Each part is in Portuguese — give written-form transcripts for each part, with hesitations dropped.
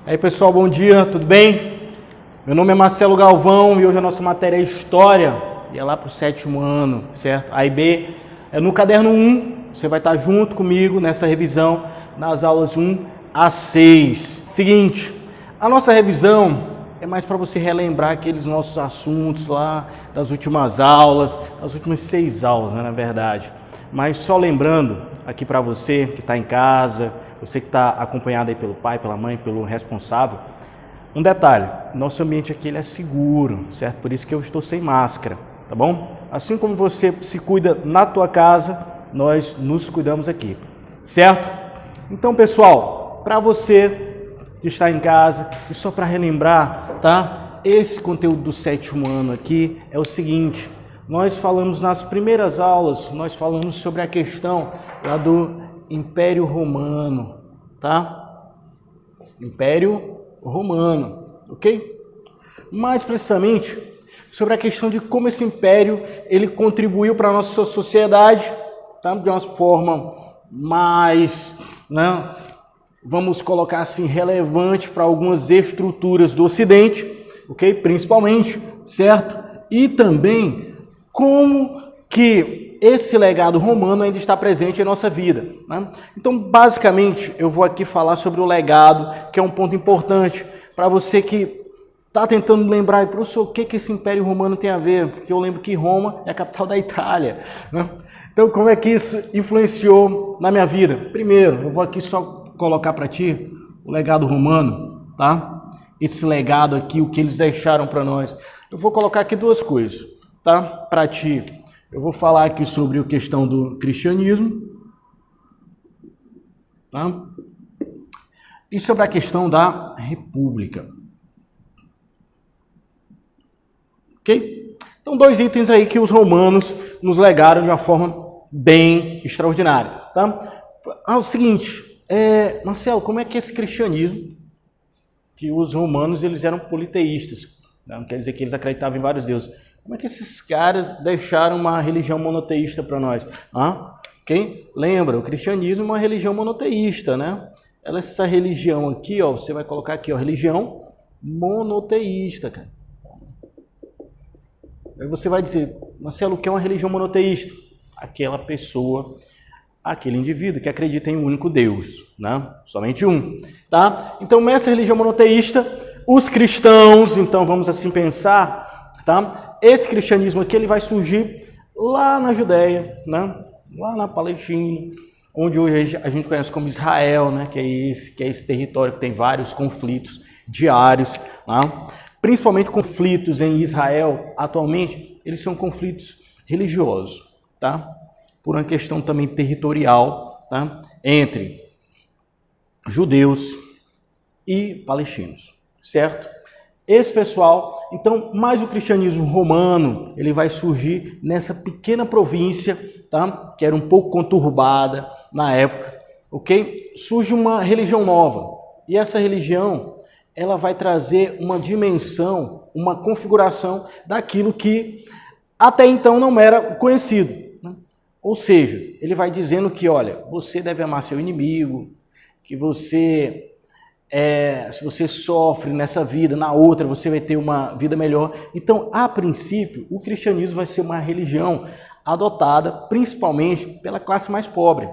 Aí pessoal, bom dia, tudo bem? Meu nome é Marcelo Galvão e hoje a nossa matéria é História e é lá para o 7º ano, certo? A e B é no caderno 1, você vai estar junto comigo nessa revisão nas aulas 1 a 6. Seguinte, a nossa revisão é mais para você relembrar aqueles nossos assuntos lá das últimas aulas, das últimas 6 aulas, né, na verdade. Mas só lembrando aqui para você que está em casa, você que está acompanhado aí pelo pai, pela mãe, pelo responsável, um detalhe, nosso ambiente aqui ele é seguro, certo? Por isso que eu estou sem máscara, tá bom? Assim como você se cuida na tua casa, nós nos cuidamos aqui, certo? Então, pessoal, para você que está em casa, e só para relembrar, tá? Esse conteúdo do 7º ano aqui é o seguinte, nós falamos nas primeiras aulas, nós falamos sobre a questão lá do Império Romano, tá? Império Romano, ok? Mais precisamente sobre a questão de como esse império ele contribuiu para a nossa sociedade, tá? De uma forma mais, né? Vamos colocar assim, relevante para algumas estruturas do Ocidente, ok? Principalmente, certo? E também como que esse legado romano ainda está presente em nossa vida, né? Então, basicamente, eu vou aqui falar sobre o legado, que é um ponto importante para você que está tentando lembrar, professor, o que esse Império Romano tem a ver? Porque eu lembro que Roma é a capital da Itália, né? Então, como é que isso influenciou na minha vida? Primeiro, eu vou aqui só colocar para ti o legado romano, tá? Esse legado aqui, o que eles deixaram para nós. Eu vou colocar aqui duas coisas, tá? Para ti. Eu vou falar aqui sobre a questão do cristianismo, tá? E sobre a questão da república. Ok? Então, 2 itens aí que os romanos nos legaram de uma forma bem extraordinária, tá? É o seguinte, Marcelo, como é que esse cristianismo, que os romanos eles eram politeístas, né? Não quer dizer que eles acreditavam em vários deuses, como é que esses caras deixaram uma religião monoteísta para nós? Quem lembra? O cristianismo é uma religião monoteísta, né? Essa religião aqui, ó, você vai colocar aqui, ó, religião monoteísta, cara. Aí você vai dizer, Marcelo, o que é uma religião monoteísta? Aquela pessoa, aquele indivíduo que acredita em um único Deus, né? Somente um, tá? Então, nessa religião monoteísta, os cristãos, então vamos assim pensar, tá? Esse cristianismo aqui ele vai surgir lá na Judéia, né? Lá na Palestina, onde hoje a gente conhece como Israel, né? Que é esse território que tem vários conflitos diários, né? Principalmente conflitos em Israel, atualmente, eles são conflitos religiosos, tá? Por uma questão também territorial, tá? Entre judeus e palestinos, certo? Esse pessoal, então, mais o cristianismo romano, ele vai surgir nessa pequena província, tá? Que era um pouco conturbada na época, ok? Surge uma religião nova, e essa religião, ela vai trazer uma dimensão, uma configuração daquilo que até então não era conhecido, né? Ou seja, ele vai dizendo que, olha, você deve amar seu inimigo, que você... se você sofre nessa vida, na outra você vai ter uma vida melhor. Então, a princípio, o cristianismo vai ser uma religião adotada principalmente pela classe mais pobre,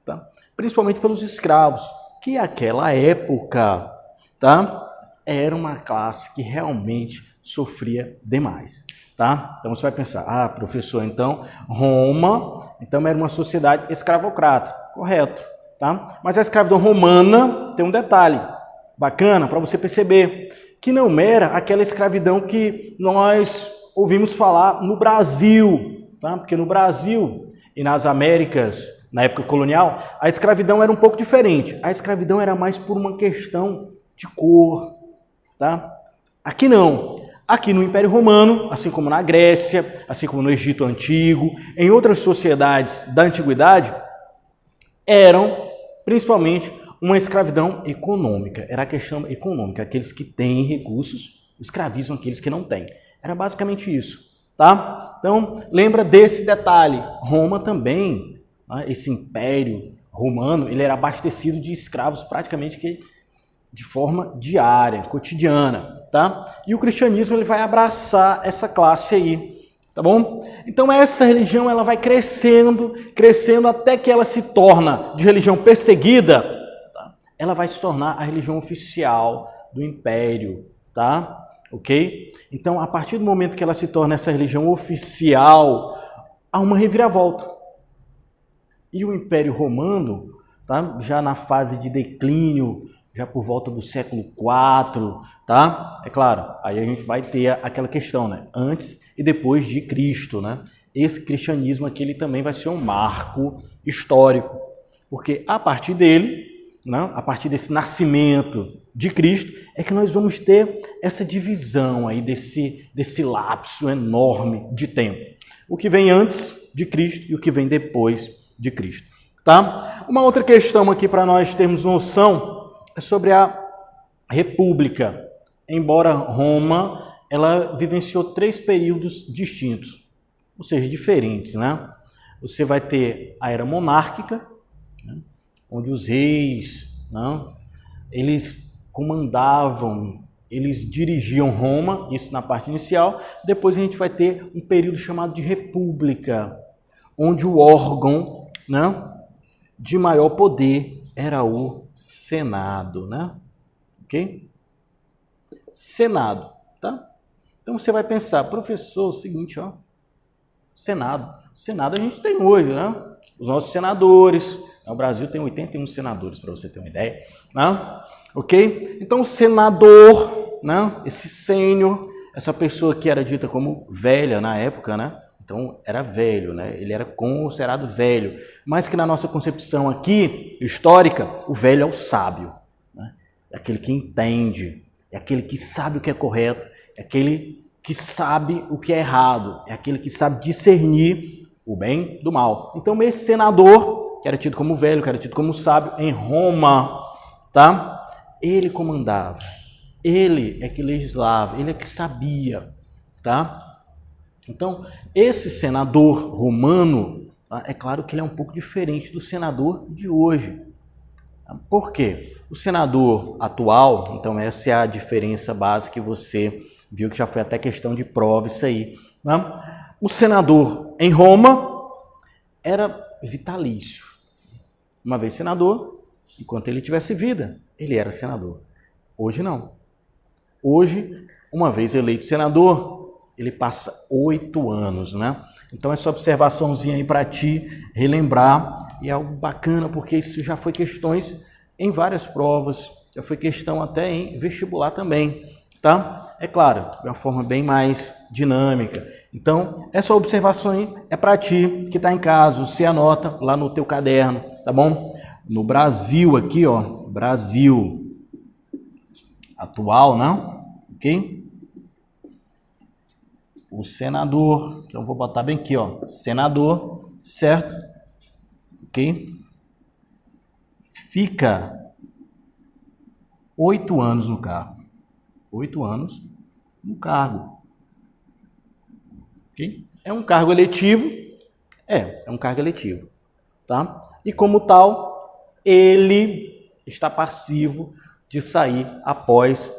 tá? Principalmente pelos escravos, que naquela época, tá? Era uma classe que realmente sofria demais, tá? Então você vai pensar, professor, então Roma então era uma sociedade escravocrata, correto? Tá? Mas a escravidão romana tem um detalhe bacana para você perceber, que não era aquela escravidão que nós ouvimos falar no Brasil, tá? Porque no Brasil e nas Américas, na época colonial, a escravidão era um pouco diferente. A escravidão era mais por uma questão de cor, tá? Aqui não. Aqui no Império Romano, assim como na Grécia, assim como no Egito Antigo, em outras sociedades da Antiguidade, eram principalmente uma escravidão econômica. Era a questão econômica. Aqueles que têm recursos escravizam aqueles que não têm. Era basicamente isso, tá? Então, lembra desse detalhe. Roma também, esse império romano, ele era abastecido de escravos praticamente que de forma diária, cotidiana, tá? E o cristianismo ele vai abraçar essa classe aí, tá bom? Então essa religião ela vai crescendo, crescendo até que ela se torna de religião perseguida, tá? Ela vai se tornar a religião oficial do império, tá? Ok? Então a partir do momento que ela se torna essa religião oficial, há uma reviravolta. E o Império Romano, tá? Já na fase de declínio, já por volta do século IV, tá? É claro, aí a gente vai ter aquela questão, né? Antes e depois de Cristo, né? Esse cristianismo aqui ele também vai ser um marco histórico, porque a partir dele, né? A partir desse nascimento de Cristo, é que nós vamos ter essa divisão aí desse lapso enorme de tempo. O que vem antes de Cristo e o que vem depois de Cristo, tá? Uma outra questão aqui para nós termos noção é sobre a República. Embora Roma, ela vivenciou 3 períodos distintos, ou seja, diferentes, né? Você vai ter a era monárquica, né? Onde os reis, né? Eles comandavam, eles dirigiam Roma, isso na parte inicial. Depois a gente vai ter um período chamado de República, onde o órgão, né, de maior poder era o Senado, né? Ok? Senado, tá? Então você vai pensar, professor, o seguinte, ó, Senado a gente tem hoje, né? Os nossos senadores, o Brasil tem 81 senadores, para você ter uma ideia, né? Ok? Então o senador, né, esse sênior, essa pessoa que era dita como velha na época, né? Então, era velho, né? Ele era considerado velho. Mas que na nossa concepção aqui, histórica, o velho é o sábio. Né? É aquele que entende, é aquele que sabe o que é correto, é aquele que sabe o que é errado, é aquele que sabe discernir o bem do mal. Então, esse senador, que era tido como velho, que era tido como sábio, em Roma, tá? Ele comandava, ele é que legislava, ele é que sabia, tá? Então, esse senador romano, é claro que ele é um pouco diferente do senador de hoje. Por quê? O senador atual, então essa é a diferença básica que você viu que já foi até questão de prova isso aí. Né? O senador em Roma era vitalício. Uma vez senador, enquanto ele tivesse vida, ele era senador. Hoje não. Hoje, uma vez eleito senador, ele passa 8 anos, né? Então, essa observaçãozinha aí para ti relembrar, e é algo bacana, porque isso já foi questões em várias provas, já foi questão até em vestibular também, tá? É claro, de uma forma bem mais dinâmica. Então, essa observação aí é para ti que está em casa, você anota lá no teu caderno, tá bom? No Brasil aqui, ó, Brasil atual, né? Ok? O senador, então vou botar bem aqui, ó, senador, certo? Ok? Fica 8 anos no cargo. 8 anos no cargo. Ok? É um cargo eletivo? É um cargo eletivo, tá? E como tal, ele está passivo de sair após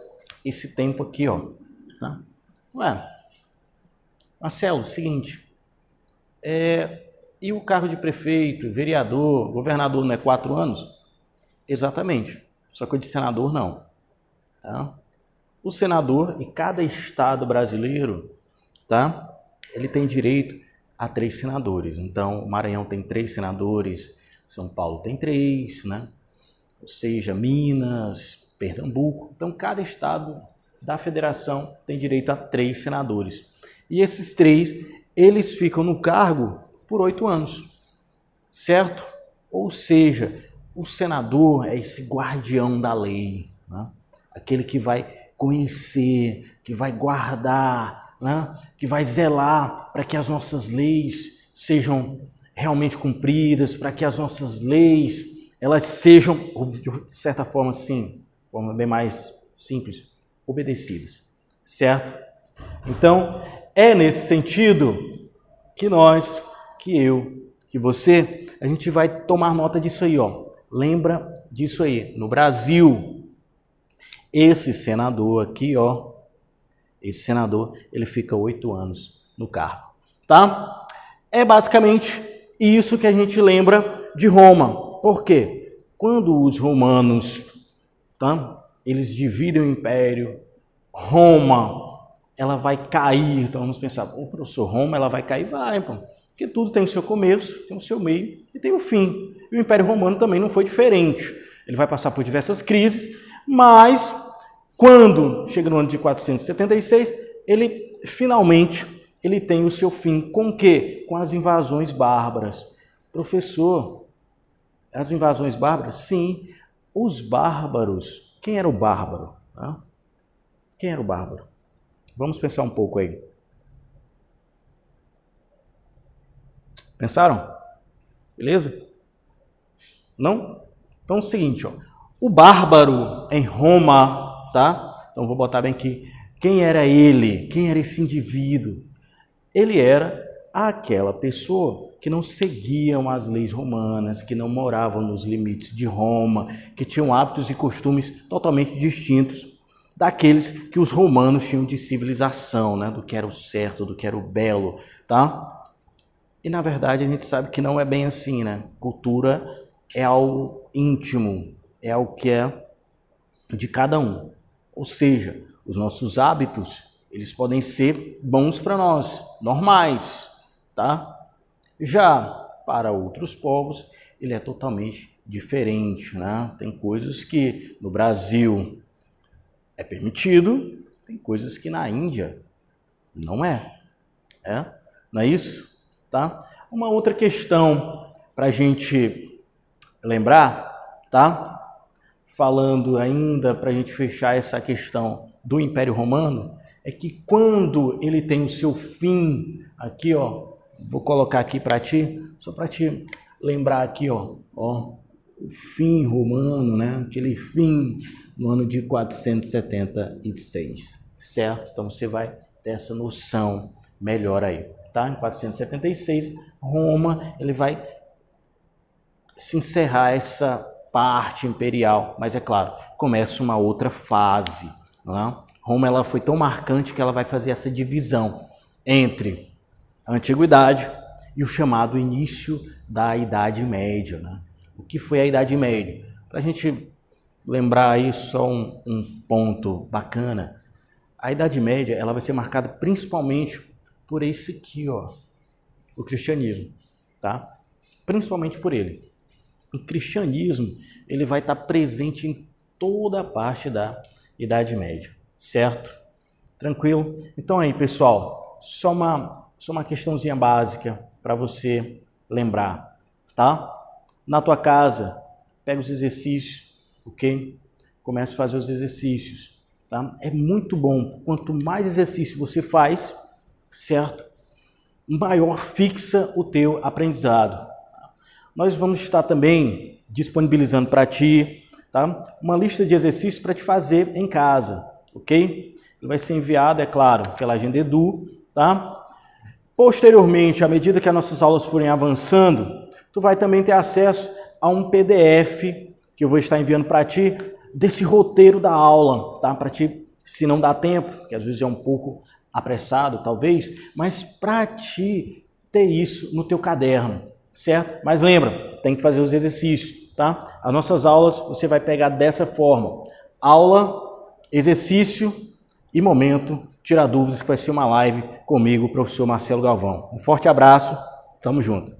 esse tempo aqui, ó, tá? Ué, Marcelo, seguinte, e o cargo de prefeito, vereador, governador não é 4 anos? Exatamente, só que o de senador não. Tá? O senador, em cada estado brasileiro, tá? Ele tem direito a 3 senadores. Então, o Maranhão tem 3 senadores, São Paulo tem 3, né? Ou seja, Minas, Pernambuco. Então, cada estado da federação tem direito a 3 senadores. E esses 3, eles ficam no cargo por 8 anos, certo? Ou seja, o senador é esse guardião da lei, né? Aquele que vai conhecer, que vai guardar, né? Que vai zelar para que as nossas leis sejam realmente cumpridas, para que as nossas leis elas sejam, de certa forma, sim, de forma bem mais simples, obedecidas, certo? Então, é nesse sentido que nós, que eu, que você, a gente vai tomar nota disso aí, ó. Lembra disso aí. No Brasil, Esse senador aqui, ó, esse senador, ele fica 8 anos no cargo, tá? É basicamente isso que a gente lembra de Roma. Por quê? Quando os romanos, tá? Eles dividem o império, Roma, ela vai cair. Então vamos pensar, o professor, Roma, ela vai cair? Vai, pô. Porque tudo tem o seu começo, tem o seu meio e tem o fim. E o Império Romano também não foi diferente. Ele vai passar por diversas crises, mas quando chega no ano de 476, ele finalmente tem o seu fim. Com o quê? Com as invasões bárbaras. Professor, as invasões bárbaras? Sim. Os bárbaros. Quem era o bárbaro? Quem era o bárbaro? Vamos pensar um pouco aí. Pensaram? Beleza? Não? Então é o seguinte, ó. O bárbaro em Roma, tá? Então vou botar bem aqui. Quem era ele? Quem era esse indivíduo? Ele era aquela pessoa que não seguiam as leis romanas, que não moravam nos limites de Roma, que tinham hábitos e costumes totalmente distintos daqueles que os romanos tinham de civilização, né? Do que era o certo, do que era o belo, tá? E na verdade a gente sabe que não é bem assim, né? Cultura é algo íntimo, é algo que é de cada um. Ou seja, os nossos hábitos, eles podem ser bons para nós, normais, tá? Já para outros povos, ele é totalmente diferente, né? Tem coisas que no Brasil é permitido, tem coisas que na Índia não é. Não é isso? Tá? Uma outra questão para a gente lembrar, tá? Falando ainda para a gente fechar essa questão do Império Romano, é que quando ele tem o seu fim, aqui, ó, vou colocar aqui para ti, só para te lembrar aqui, ó, o fim romano, né? Aquele fim no ano de 476, certo? Então você vai ter essa noção melhor aí. Tá? Em 476, Roma ele vai se encerrar essa parte imperial, mas é claro, começa uma outra fase. Não é? Roma ela foi tão marcante que ela vai fazer essa divisão entre a Antiguidade e o chamado início da Idade Média. Né? O que foi a Idade Média? Para a gente lembrar aí só um ponto bacana, a Idade Média ela vai ser marcada principalmente por esse aqui, ó, o cristianismo, tá? Principalmente por ele. O cristianismo, ele vai estar presente em toda a parte da Idade Média, certo? Tranquilo? Então aí, pessoal, só uma questãozinha básica para você lembrar, tá? Na tua casa, pega os exercícios, ok? Comece a fazer os exercícios, tá? É muito bom. Quanto mais exercício você faz, certo? Maior fixa o teu aprendizado. Nós vamos estar também disponibilizando para ti, tá? Uma lista de exercícios para te fazer em casa, ok? Ele vai ser enviado, é claro, pela Agenda Edu, tá? Posteriormente, à medida que as nossas aulas forem avançando, tu vai também ter acesso a um PDF que eu vou estar enviando para ti desse roteiro da aula, tá? Para ti, se não dá tempo, que às vezes é um pouco apressado, talvez, mas para ti ter isso no teu caderno, certo? Mas lembra, tem que fazer os exercícios, tá? As nossas aulas você vai pegar dessa forma: aula, exercício e momento, tira dúvidas, que vai ser uma live comigo, professor Marcelo Galvão. Um forte abraço, tamo junto.